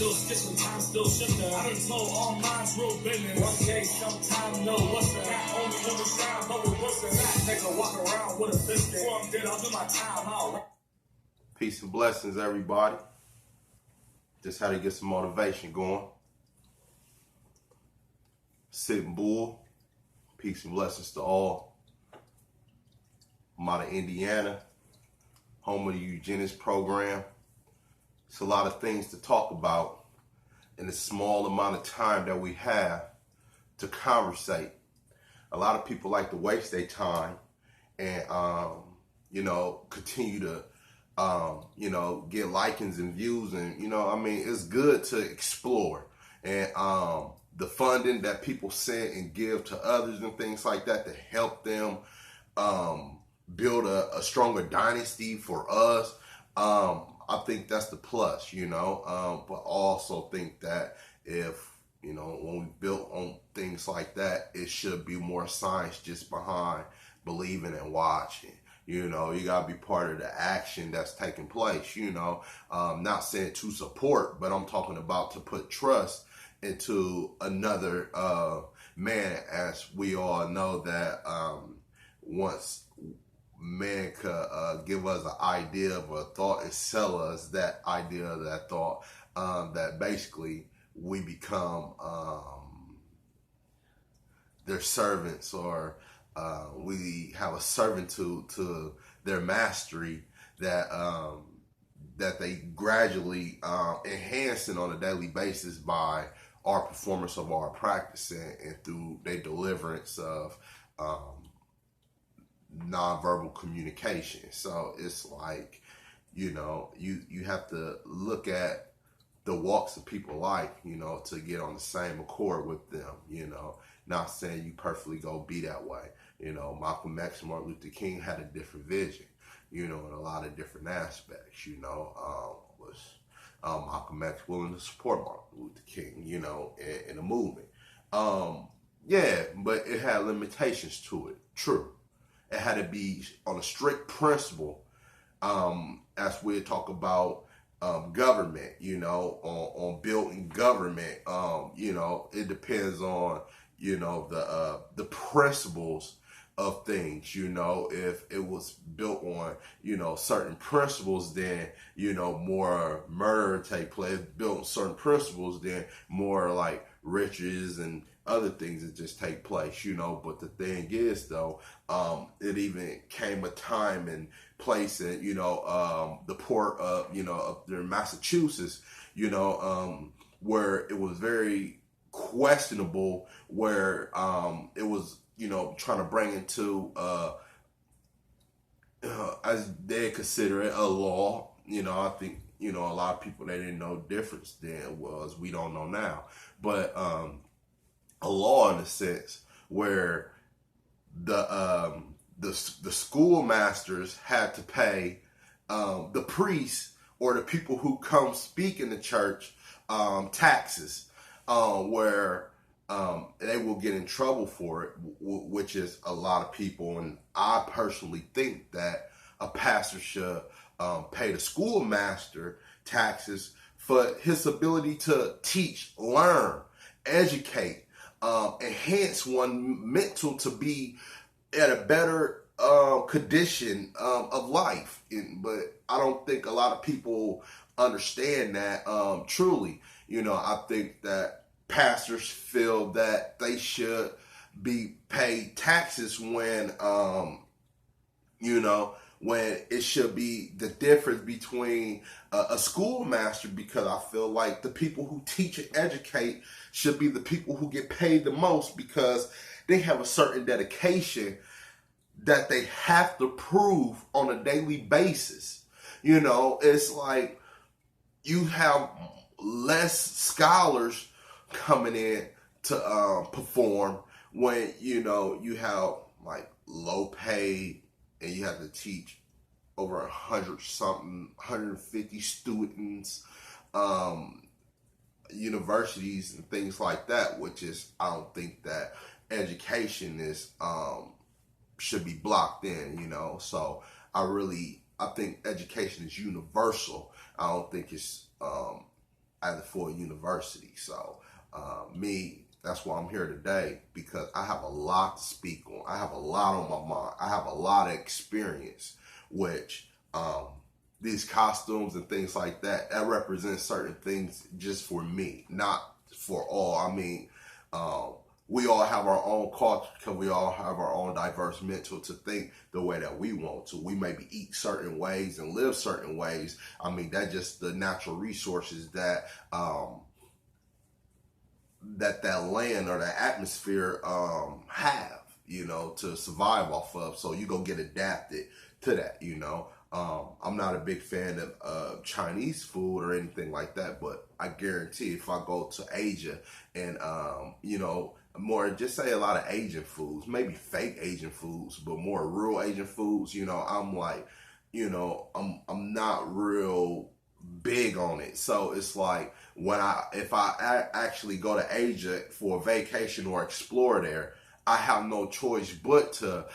still skipping, time still shifting. I done told all mine's real business. One day, sometime, no, what's that? Not only will we shine, but we're worse than that. Nigga walk around with a biscuit. Before I'm dead, I'll do my time. Peace and blessings, everybody. Just how to get some motivation going. Sitting Bull. Peace and blessings to all. I'm out of Indiana, home of the eugenics program. It's a lot of things to talk about in the small amount of time that we have to conversate. A lot of people like to waste their time and, continue to, get likings and views. And, it's good to explore. And the funding that people send and give to others and things like that to help them build a stronger dynasty for us. I think that's the plus, but also think that if, when we built on things like that, it should be more science just behind believing and watching. You got to be part of the action that's taking place, not saying to support, but I'm talking about to put trust into another man, as we all know that once man could give us an idea of a thought and sell us that idea of that thought, that basically we become their servants, or we have a servitude to their mastery that that they gradually enhancing on a daily basis by our performance of our practice and through their deliverance of nonverbal communication. So it's like, you have to look at the walks of people's life, to get on the same accord with them, not saying you perfectly go be that way. Malcolm X and Martin Luther King had a different vision, in a lot of different aspects, was Malcolm X willing to support Martin Luther King, in the movement. But it had limitations to it, true. It had to be on a strict principle, as we talk about government, on building government. It depends on, the principles of things. If it was built on, certain principles, then, more murder take place. Built on certain principles, then more like riches and other things that just take place, but the thing is though, it even came a time and place in, the port of, up there in Massachusetts, where it was very questionable, where it was, trying to bring into, as they consider it, a law. I think, a lot of people, they didn't know the difference then was, we don't know now, but a law in a sense where the schoolmasters had to pay the priests or the people who come speak in the church taxes, where they will get in trouble for it, which is a lot of people. And I personally think that a pastor should pay the schoolmaster taxes for his ability to teach, learn, educate, enhance one mental to be at a better condition of life. But I don't think a lot of people understand that truly. I think that pastors feel that they should be paid taxes when, when it should be the difference between a schoolmaster, because I feel like the people who teach and educate should be the people who get paid the most, because they have a certain dedication that they have to prove on a daily basis. It's like you have less scholars coming in to perform when, you have like low pay and you have to teach over 150 students, universities and things like that, which is, I don't think that education is, should be blocked in, So I think education is universal. I don't think it's, for a university. So that's why I'm here today, because I have a lot to speak on. I have a lot on my mind. I have a lot of experience, which these costumes and things like that represent certain things just for me, not for all. I mean, we all have our own culture because we all have our own diverse mental to think the way that we want to. We maybe eat certain ways and live certain ways. I mean, that's just the natural resources that that land or the atmosphere have, to survive off of. So you gonna get adapted to that, I'm not a big fan of Chinese food or anything like that, but I guarantee if I go to Asia and, more, just say a lot of Asian foods, maybe fake Asian foods, but more real Asian foods, I'm like, I'm not real big on it. So it's like if I actually go to Asia for a vacation or explore there, I have no choice but to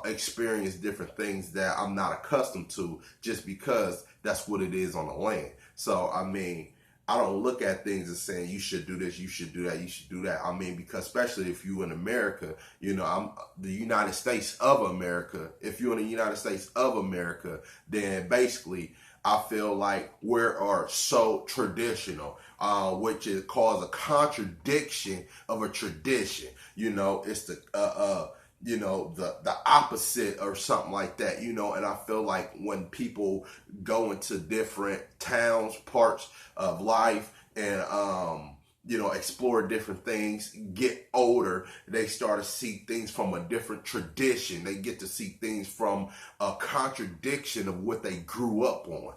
experience different things that I'm not accustomed to, just because that's what it is on the land. So, I mean, I don't look at things as saying you should do this, you should do that, you should do that. I mean, because especially if you in America, I'm the United States of America. If you're in the United States of America, then basically I feel like we are so traditional, which is cause a contradiction of a tradition. It's the opposite or something like that, and I feel like when people go into different towns, parts of life, and explore different things, get older, they start to see things from a different tradition. They get to see things from a contradiction of what they grew up on,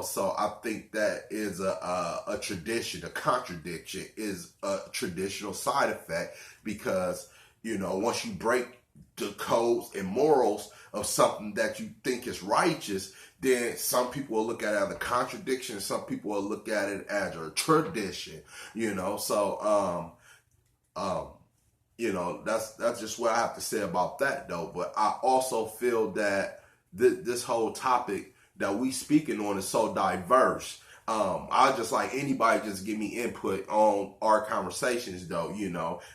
so I think that is a tradition. A contradiction is a traditional side effect, because once you break the codes and morals of something that you think is righteous, then some people will look at it as a contradiction. Some people will look at it as a tradition, So, that's just what I have to say about that, though. But I also feel that this whole topic that we speaking on is so diverse. I just like anybody just give me input on our conversations, though.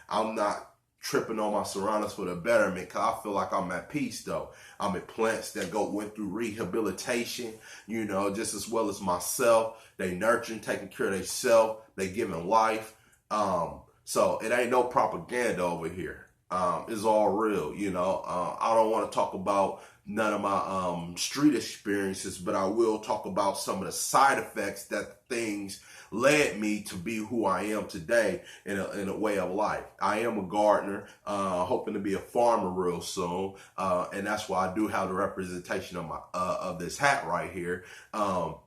I'm not tripping on my surroundings for the betterment, because I feel like I'm at peace, though. I'm at plants that went through rehabilitation, just as well as myself. They nurturing, taking care of themselves. They giving life. So it ain't no propaganda over here. It's all real, I don't want to talk about none of my street experiences, but I will talk about some of the side effects that things led me to be who I am today in a way of life. I am a gardener, hoping to be a farmer real soon, and that's why I do have the representation of of this hat right here.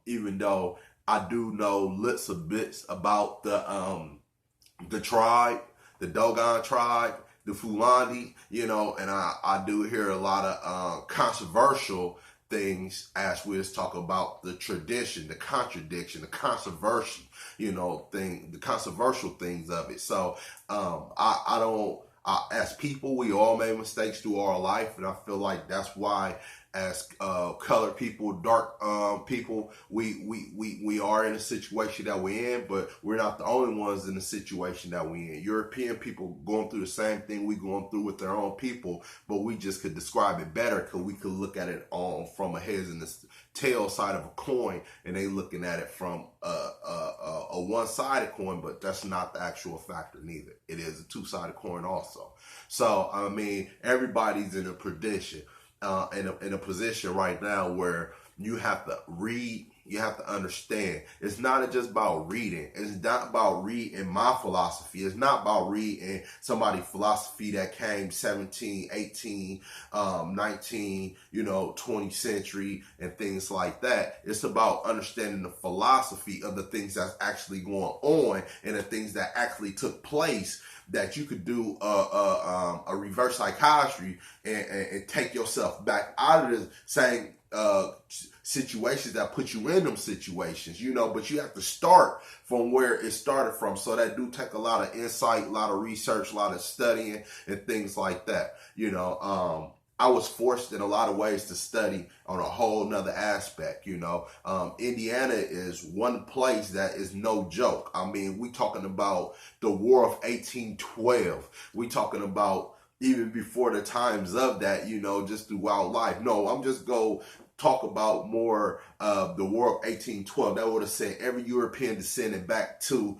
Even though I do know lots of bits about the tribe, the Dogon tribe, the Fulani, and I do hear a lot of controversial things as we just talk about the tradition, the contradiction, the controversy, the controversial things of it. So as people, we all make mistakes through our life, and I feel like that's why, as colored people, dark people, we are in a situation that we're in, but we're not the only ones in the situation that we're in. European people going through the same thing we going through with their own people, but we just could describe it better because we could look at it from a heads and the tail side of a coin, and they looking at it from a one-sided coin, but that's not the actual factor neither. It is a two-sided coin also. So, I mean, everybody's in a position. In a position right now where you have to read, you have to understand. It's not just about reading. It's not about reading my philosophy. It's not about reading somebody's philosophy that came 17, 18, 19, 20th century and things like that. It's about understanding the philosophy of the things that's actually going on and the things that actually took place, that you could do a reverse psychiatry and take yourself back out of the same situations that put you in them situations, but you have to start from where it started from. So that do take a lot of insight, a lot of research, a lot of studying and things like that, I was forced in a lot of ways to study on a whole nother aspect, you know. Indiana is one place that is no joke. I mean, we talking about the War of 1812. We talking about even before the times of that, you know, just throughout life. No, I'm just go talk about more of the War of 1812. That would have sent every European descendant back to,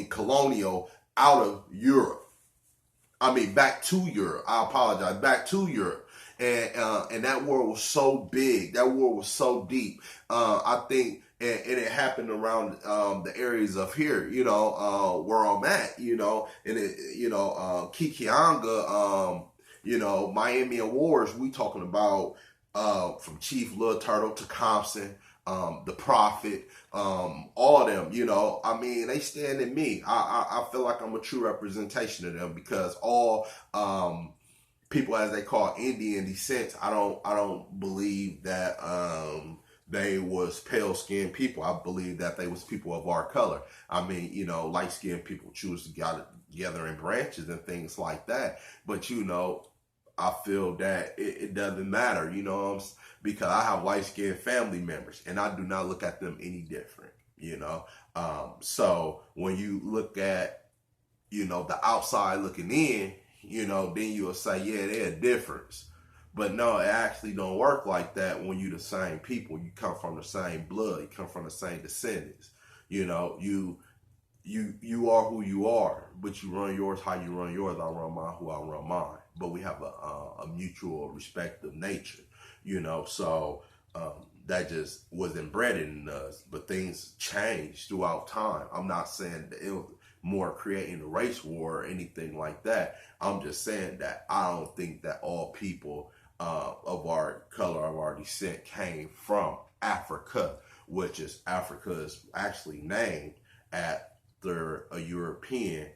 colonial out of Europe. Back to Europe. I apologize. Back to Europe, and that war was so big. That war was so deep. I think, and it happened around the areas of here, you know, where I'm at, you know, and Kikianga, Miami Awards. We talking about from Chief Little Turtle to Compson, the Prophet, all of them, you know, I mean, they stand in me. I feel like I'm a true representation of them because all people, as they call Indian descent, I don't believe that they was pale skinned people. I believe that they was people of our color. I mean, you know, light skinned people choose to get together in branches and things like that. But you know, I feel that it doesn't matter, you know, because I have light-skinned family members, and I do not look at them any different, you know. So when you look at, you know, the outside looking in, you know, then you'll say, yeah, there's a difference. But no, it actually don't work like that when you the same people. You come from the same blood. You come from the same descendants. You know, you are who you are, but you run yours how you run yours. I run mine who I run mine. But we have a mutual respect of nature, you know. So that just was inbred in us. But things changed throughout time. I'm not saying that it was more creating a race war or anything like that. I'm just saying that I don't think that all people of our color, of our descent, came from Africa, which is Africa is actually named after a European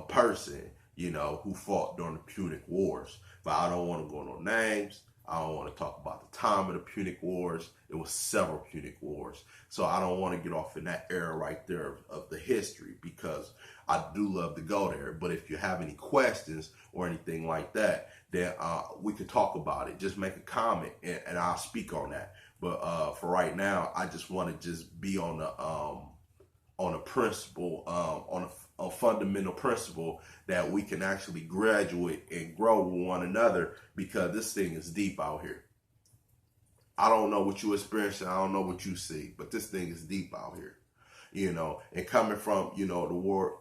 person, you know, who fought during the Punic Wars. But I don't want to go no names. I don't want to talk about the time of the Punic Wars. It was several Punic Wars. So I don't want to get off in that era right there of the history because I do love to go there. But if you have any questions or anything like that, then we could talk about it. Just make a comment and I'll speak on that. But for right now, I just want to just be on a principle, on a fundamental principle that we can actually graduate and grow with one another because this thing is deep out here. I don't know what you experience, I don't know what you see, but this thing is deep out here, you know. And coming from, you know, the War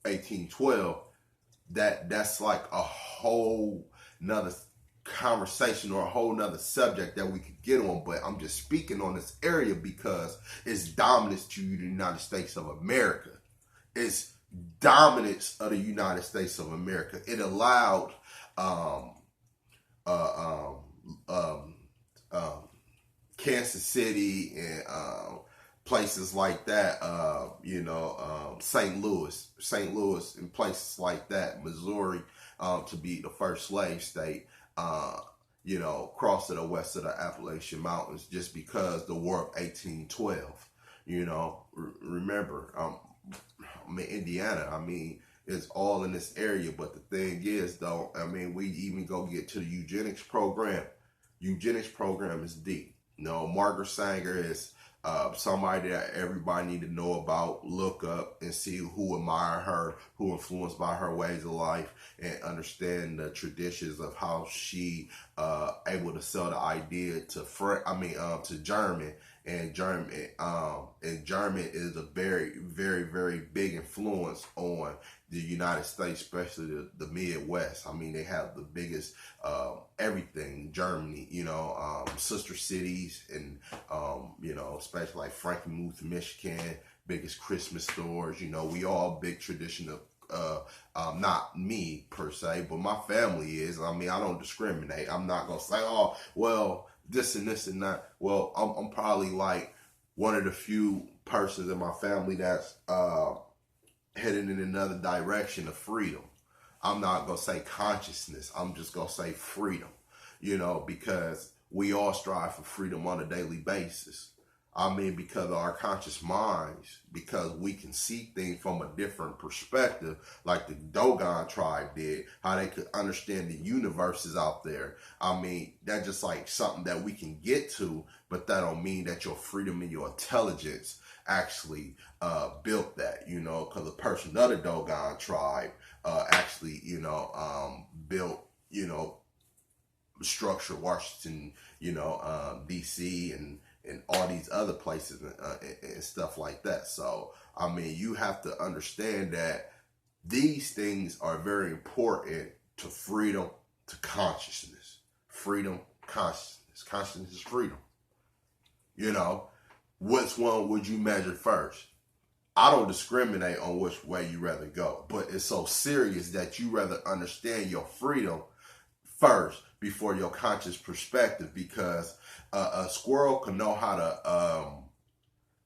1812, that's like a whole nother conversation or a whole nother subject that we could get on, but I'm just speaking on this area because it's dominance to the United States of America. It's dominance of the United States of America. It allowed Kansas City and places like that, St. Louis and places like that, Missouri, to be the first slave state, cross to the west of the Appalachian Mountains just because the War of 1812, remember, Indiana, it's all in this area, but the thing is, though, we even go get to the eugenics program. Eugenics program is deep. Margaret Sanger is somebody that everybody need to know about, look up and see who admire her, who influenced by her ways of life, and understand the traditions of how she able to sell the idea to German. And German is a very, very, very big influence on the United States, especially the Midwest. They have the biggest everything. Germany, sister cities, and especially like Frankenmuth, Michigan, biggest Christmas stores. We all big tradition of not me per se, but my family is. I don't discriminate. I'm not gonna say, oh, well, this and this and that. Well, I'm probably like one of the few persons in my family that's heading in another direction of freedom. I'm not gonna say consciousness. I'm just gonna say freedom. Because we all strive for freedom on a daily basis. I mean, because of our conscious minds, because we can see things from a different perspective, like the Dogon tribe did, how they could understand the universes out there. I mean, that's just like something that we can get to, but that don't mean that your freedom and your intelligence actually built that, you know, because a person of the Dogon tribe actually, you know, built, you know, structure Washington, you know, D.C. and all these other places and stuff like that. So, I mean, you have to understand that these things are very important to freedom, to consciousness. Freedom, consciousness. Consciousness is freedom. You know, which one would you measure first? I don't discriminate on which way you rather go, but it's so serious that you rather understand your freedom first before your conscious perspective, because a squirrel can know how to,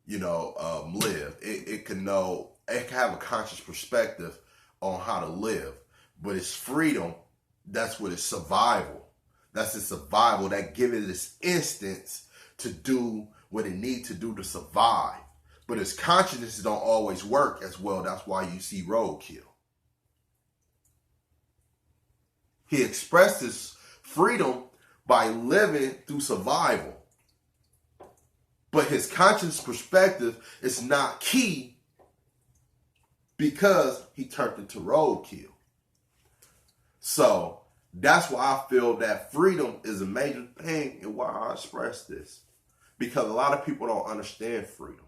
live. It can know, it can have a conscious perspective on how to live, but its freedom, that's what its survival. That's its survival that gives it its instance to do what it needs to do to survive. But its consciousness don't always work as well. That's why you see roadkill. He expressed his freedom by living through survival. But his conscious perspective is not key because he turned into roadkill. So that's why I feel that freedom is a major thing and why I express this. Because a lot of people don't understand freedom.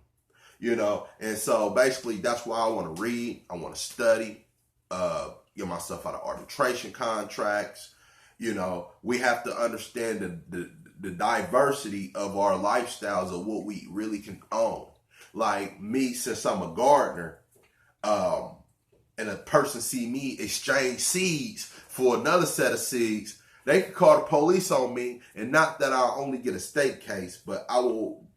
You know, and so basically that's why I want to read, I want to study, get myself out of arbitration contracts. You know, we have to understand the diversity of our lifestyles of what we really can own. Like me, since I'm a gardener, and a person see me exchange seeds for another set of seeds, they could call the police on me, and not that I'll only get a state case, but I will.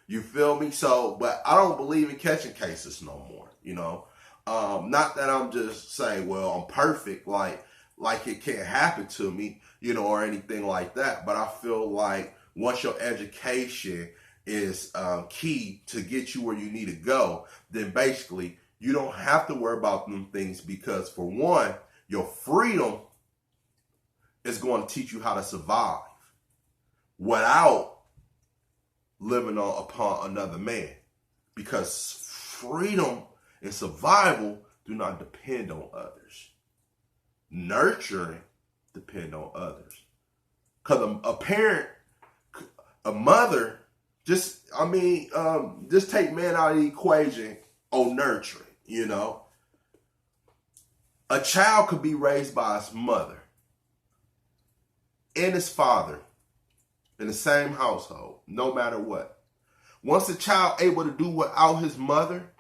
You feel me? So, but I don't believe in catching cases no more, you know. Not that I'm just saying, well, I'm perfect, like it can't happen to me, you know, or anything like that. But I feel like once your education is key to get you where you need to go, then basically you don't have to worry about them things, because for one, your freedom is going to teach you how to survive without living upon another man, because freedom and survival do not depend on others. Nurturing depend on others. Because a parent, a mother, just take man out of the equation on nurturing, you know. A child could be raised by his mother and his father in the same household, no matter what. Once a child able to do without his mother,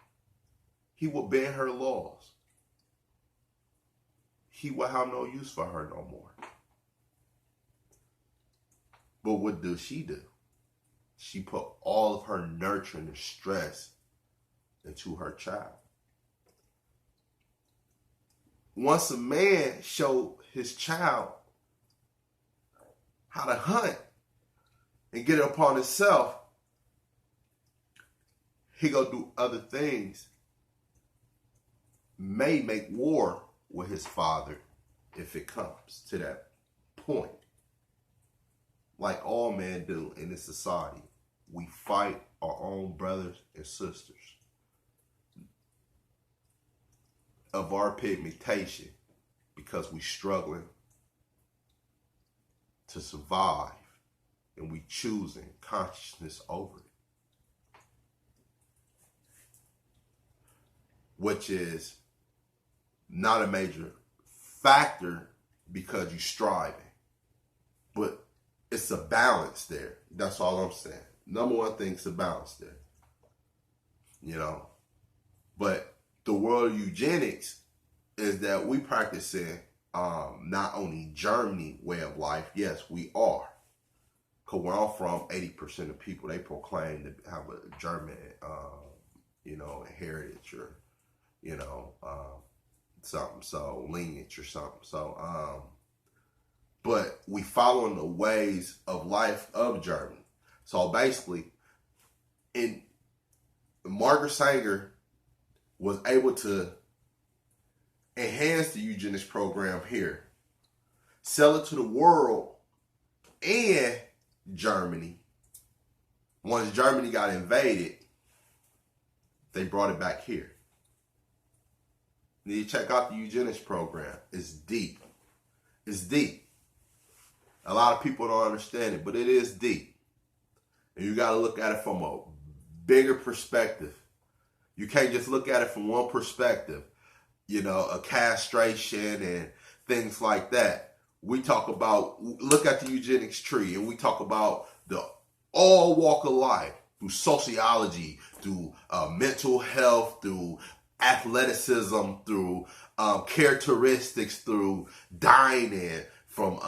he will bend her laws. He will have no use for her no more. But what does she do? She put all of her nurturing and stress into her child. Once a man showed his child how to hunt and get it upon himself, he gonna do other things. May make war with his father if it comes to that point. Like all men do in this society, we fight our own brothers and sisters of our pigmentation because we struggling to survive, and we choosing consciousness over it, which is not a major factor because you're striving, but it's a balance there. That's all I'm saying. Number one thing is a balance there, you know. But the world of eugenics is that we practicing not only Germany way of life. Yes, we are. Because where I'm from, 80% of people, they proclaim to have a German, heritage or, something. So lineage or something. So, but we following the ways of life of Germany. So basically, And Margaret Sanger was able to enhance the eugenics program here, sell it to the world and Germany. Once Germany got invaded, they brought it back here. You need to check out the eugenics program. It's deep. It's deep. A lot of people don't understand it, but it is deep. And you got to look at it from a bigger perspective. You can't just look at it from one perspective. You know, a castration and things like that. We talk about, look at the eugenics tree, and we talk about the all walk of life, through sociology, through mental health, through athleticism, through characteristics, through dining, from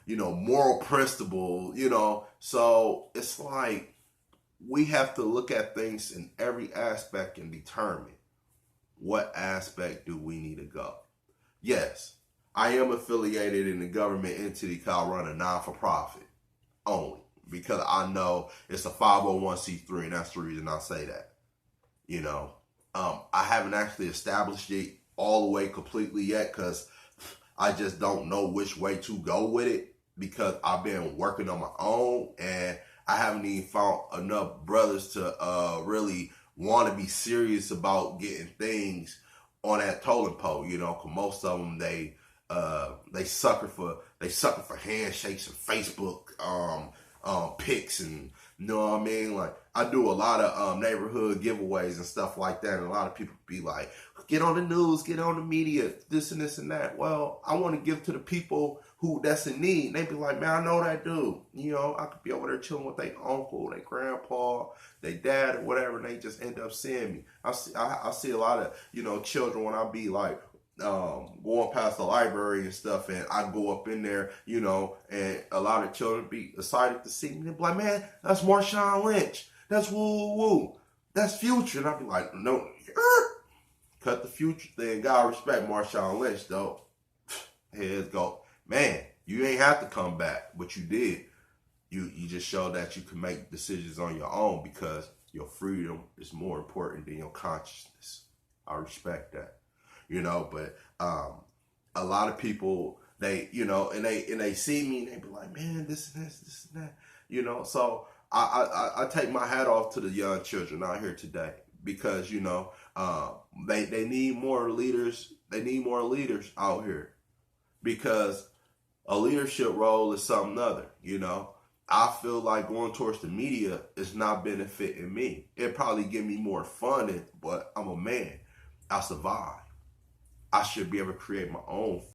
moral principle, So it's like we have to look at things in every aspect and determine what aspect do we need to go. Yes, I am affiliated in the government entity called run a non-for-profit only, because I know it's a 501c3, and that's the reason I say that. I haven't actually established it all the way completely yet, because I just don't know which way to go with it, because I've been working on my own, and I haven't even found enough brothers to really want to be serious about getting things on that totem pole. Because most of them they sucker for handshakes and Facebook pics, and you know what I mean. Like, I do a lot of neighborhood giveaways and stuff like that, and a lot of people be like, get on the news, get on the media, this and this and that. Well, I want to give to the people who that's in need. And they be like, man, I know that dude. I could be over there chilling with their uncle, their grandpa, their dad, or whatever, and they just end up seeing me. I see a lot of children when I be like going past the library and stuff, and I go up in there, and a lot of children be excited to see me. They be like, man, that's Marshawn Lynch. That's woo woo. That's Future. And I be like, no, cut the Future thing. God respect Marshawn Lynch, though. Heads go, man, you ain't have to come back, but you did. You just showed that you can make decisions on your own, because your freedom is more important than your consciousness. I respect that. But a lot of people, they, and they see me and they be like, man, this and this, this and that, So I take my hat off to the young children out here today, because, they need more leaders. They need more leaders out here, because a leadership role is something other, I feel like going towards the media is not benefiting me. It probably give me more funding, but I'm a man. I survive. I should be able to create my own